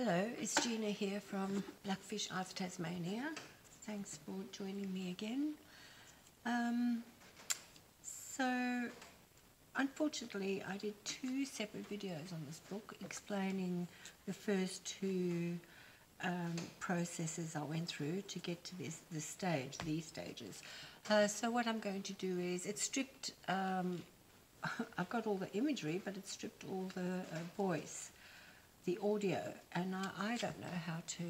Hello, it's Gina here from Blackfish Arts Tasmania. Thanks for joining me again. So, unfortunately, I did two separate videos on this book explaining the first two processes I went through to get to these stages. So what I'm going to do is, it's stripped, I've got all the imagery, but it's stripped all the voice, the audio, and I don't know how to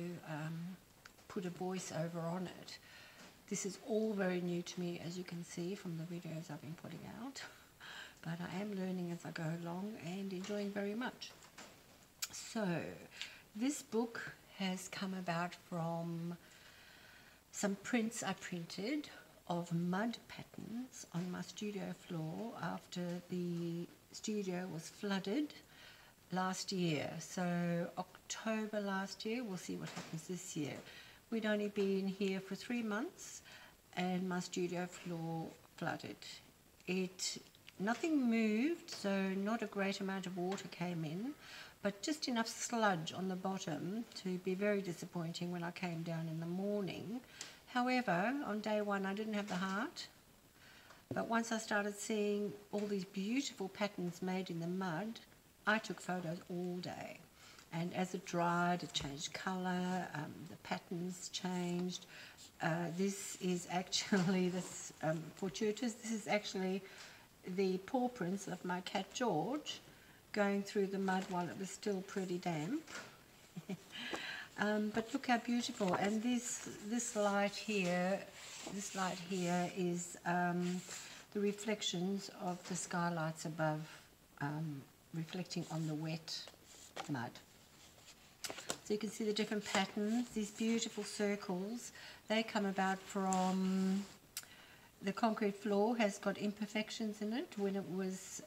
put a voiceover on it. This is all very new to me, as you can see from the videos I've been putting out, but I am learning as I go along and enjoying very much. So this book has come about from some prints I printed of mud patterns on my studio floor after the studio was flooded last year. So October last year, we'll see what happens this year. We'd only been here for 3 months and my studio floor flooded. Nothing moved, so not a great amount of water came in, but just enough sludge on the bottom to be very disappointing when I came down in the morning. However, on day one I didn't have the heart, but once I started seeing all these beautiful patterns made in the mud, I took photos all day, and as it dried it changed colour, the patterns changed. This is actually, fortuitous, this is actually the paw prints of my cat George going through the mud while it was still pretty damp. But look how beautiful, and this light here is the reflections of the skylights above, reflecting on the wet mud. So you can see the different patterns, these beautiful circles. They come about from the concrete floor has got imperfections in it when it was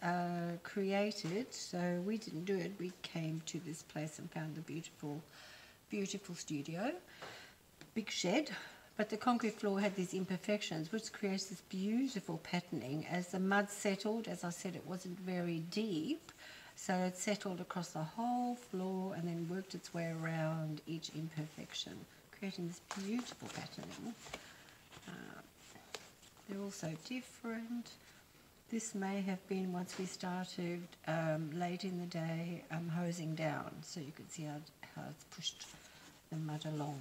created, so we didn't do it. We came to this place and found the beautiful studio, big shed, but the concrete floor had these imperfections which creates this beautiful patterning. As the mud settled, as I said, it wasn't very deep, so it settled across the whole floor and then worked its way around each imperfection, creating this beautiful patterning. They're all so different. This may have been once we started late in the day hosing down, so you can see how it's pushed the mud along.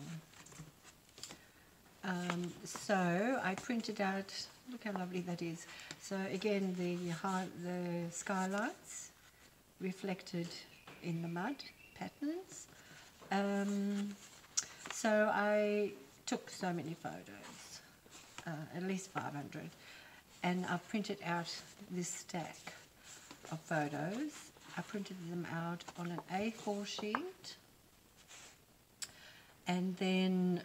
So I printed out, look how lovely that is. So again, the skylights reflected in the mud patterns. So I took so many photos, at least 500, and I printed out this stack of photos. I printed them out on an A4 sheet, and then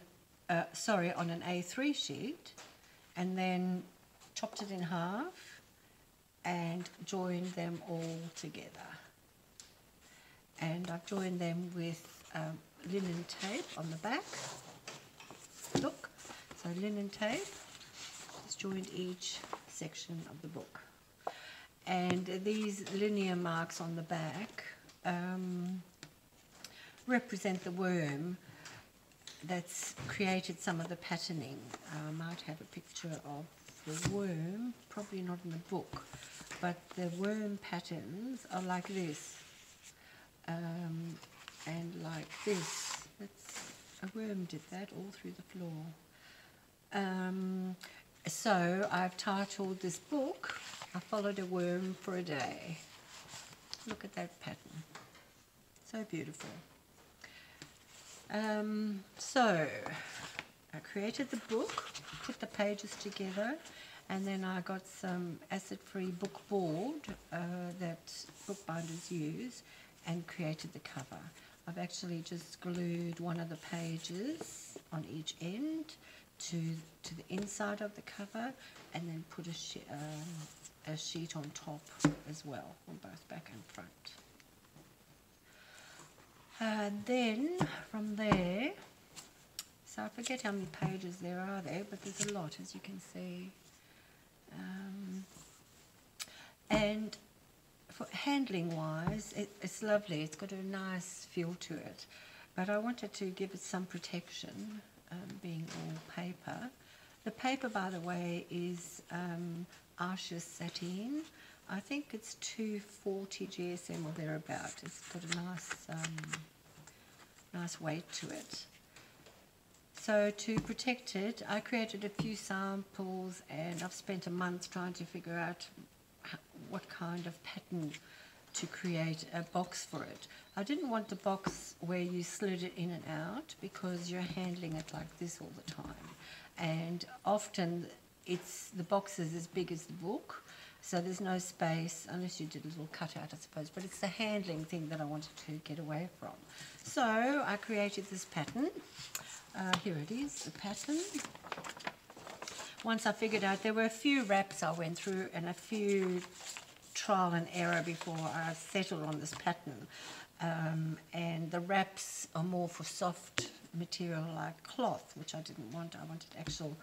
on an A3 sheet, and then chopped it in half and joined them all together. And I've joined them with linen tape on the back. Look, so linen tape has joined each section of the book. And these linear marks on the back represent the worm that's created some of the patterning. I might have a picture of the worm, probably not in the book, but the worm patterns are like this, and like this. A worm did that all through the floor. So I've titled this book, I Followed a Worm for a Day. Look at that pattern, so beautiful. So I created the book, put the pages together, and then I got some acid-free book board that bookbinders use and created the cover. I've actually just glued one of the pages on each end to the inside of the cover, and then put a sheet on top as well, on both back and front. Then from there, so I forget how many pages there are there, but there's a lot, as you can see. And for handling wise, it's lovely. It's got a nice feel to it. but I wanted to give it some protection, being all paper. The paper, by the way, is Arches sateen. I think it's 240 GSM or thereabout. It's got a nice weight to it. So to protect it, I created a few samples, and I've spent a month trying to figure out what kind of pattern to create a box for it. I didn't want the box where you slid it in and out, because you're handling it like this all the time. And often the box is as big as the book, so there's no space, unless you did a little cutout, I suppose. But it's the handling thing that I wanted to get away from. So I created this pattern. Here it is, the pattern. Once I figured out, there were a few wraps I went through and a few trial and error before I settled on this pattern. And the wraps are more for soft material like cloth, which I didn't want. I wanted actual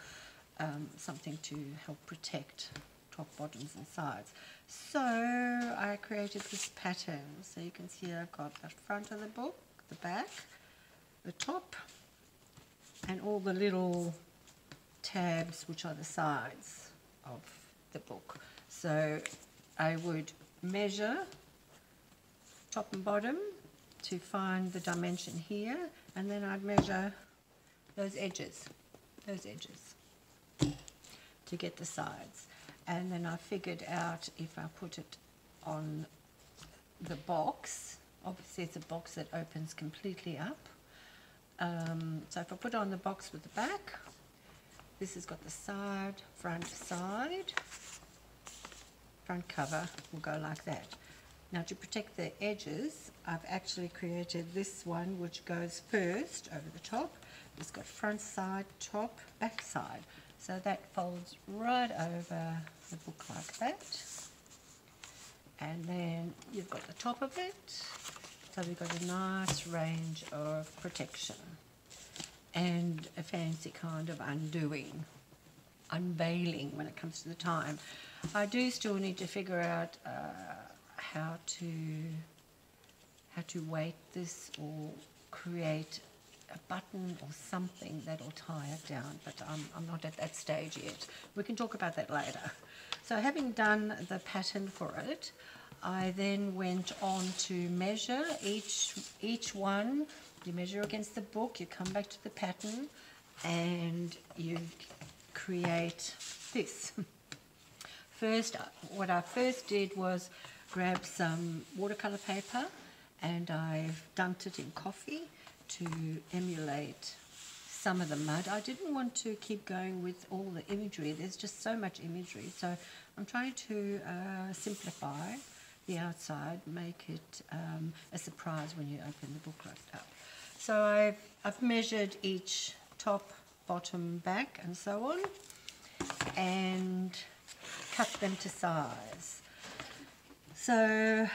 something to help protect top, bottoms and sides. So I created this pattern. So you can see I've got the front of the book, the back, the top, and all the little tabs, which are the sides of the book. So I would measure top and bottom to find the dimension here, and then I'd measure those edges to get the sides. And then I figured out if I put it on the box, obviously it's a box that opens completely up. So if I put it on the box with the back, this has got the side, front cover will go like that. Now to protect the edges, I've actually created this one which goes first over the top. It's got front side, top, back side. So that folds right over the book like that. And then you've got the top of it. So we've got a nice range of protection and a fancy kind of unveiling when it comes to the time. I do still need to figure out how to weight this or create a button or something that'll tie it down, but I'm not at that stage yet. We can talk about that later. So having done the pattern for it, I then went on to measure each one. You measure against the book, you come back to the pattern, and you create this. What I first did was grab some watercolor paper, and I've dunked it in coffee to emulate some of the mud. I didn't want to keep going with all the imagery. There's just so much imagery, so I'm trying to simplify the outside, make it a surprise when you open the booklet up. So I've measured each top, bottom, back, and so on, and cut them to size. So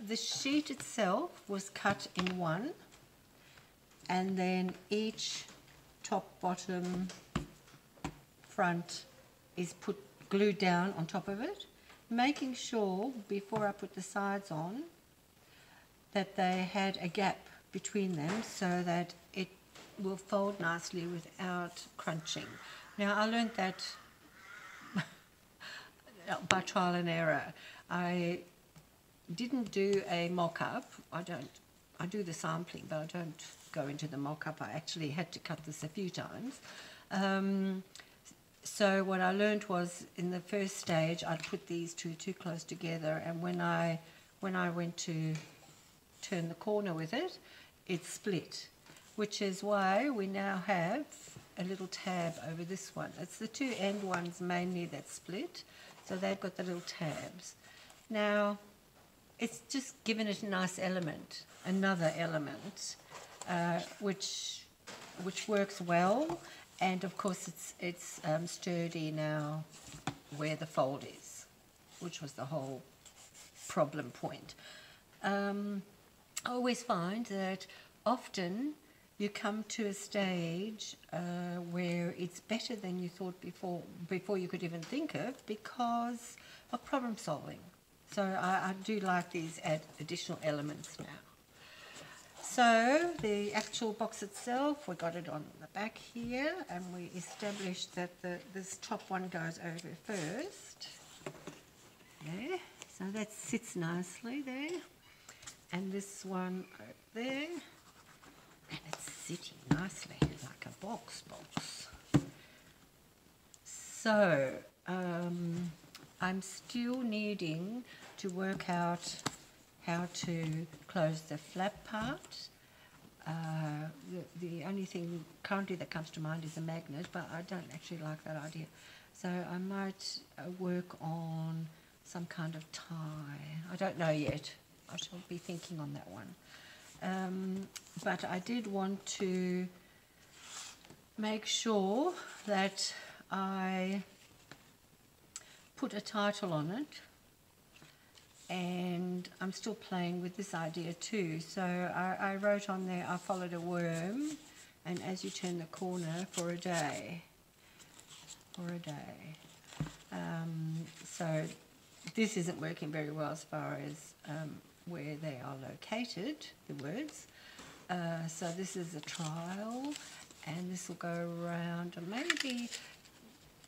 the sheet itself was cut in one, and then each top, bottom, front is glued down on top of it, making sure before I put the sides on that they had a gap between them so that it will fold nicely without crunching. Now I learned that by trial and error. I didn't do a mock-up. I do the sampling, but I don't go into the mock-up. I actually had to cut this a few times. So what I learned was, in the first stage, I'd put these two too close together, and when I went to turn the corner with it, it split, which is why we now have a little tab over this one. It's the two end ones mainly that split, so they've got the little tabs. Now, it's just given it a nice element, another element, which works well. And of course it's sturdy now where the fold is, which was the whole problem point. I always find that often you come to a stage where it's better than you thought before you could even think of, because of problem solving. So I do like these additional elements now. So the actual box itself, we got it on the back here, and we established that this top one goes over first. There, so that sits nicely there, and this one over there, and it's sitting nicely like a box. So I'm still needing to work out how to close the flap part. The only thing currently that comes to mind is a magnet, but I don't actually like that idea. So I might work on some kind of tie. I don't know yet. I shall be thinking on that one. But I did want to make sure that I put a title on it, and I'm still playing with this idea too. So I wrote on there, I followed a worm, and as you turn the corner, for a day. So this isn't working very well as far as where they are located, the words. So this is a trial, and this will go around, and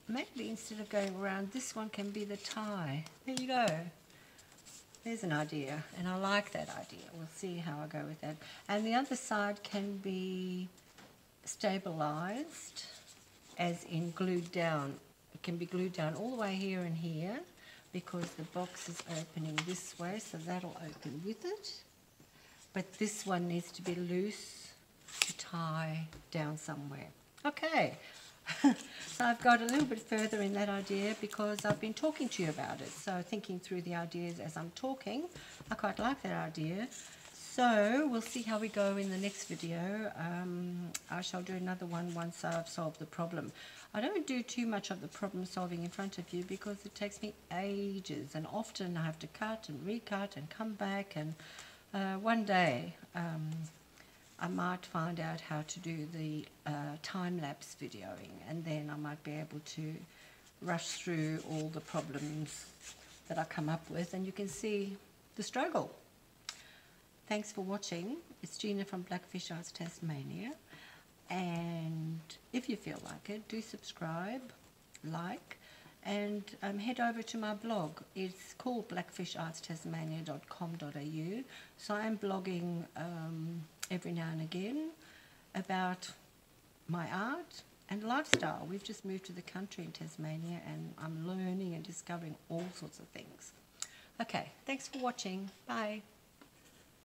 maybe instead of going around, this one can be the tie. There you go. There's an idea, and I like that idea. We'll see how I go with that. And the other side can be stabilized, as in glued down. It can be glued down all the way here and here, because the box is opening this way, so that'll open with it. But this one needs to be loose to tie down somewhere. Okay. So I've got a little bit further in that idea because I've been talking to you about it. So thinking through the ideas as I'm talking, I quite like that idea. So we'll see how we go in the next video. I shall do another one once I've solved the problem. I don't do too much of the problem solving in front of you because it takes me ages, and often I have to cut and recut and come back, and one day I might find out how to do the time-lapse videoing, and then I might be able to rush through all the problems that I come up with, and you can see the struggle. Thanks for watching. It's Gina from Blackfish Arts Tasmania, and if you feel like it, do subscribe, like, and head over to my blog. It's called blackfishartstasmania.com.au. So I'm blogging every now and again about my art and lifestyle. We've just moved to the country in Tasmania, and I'm learning and discovering all sorts of things. Okay, thanks for watching. Bye.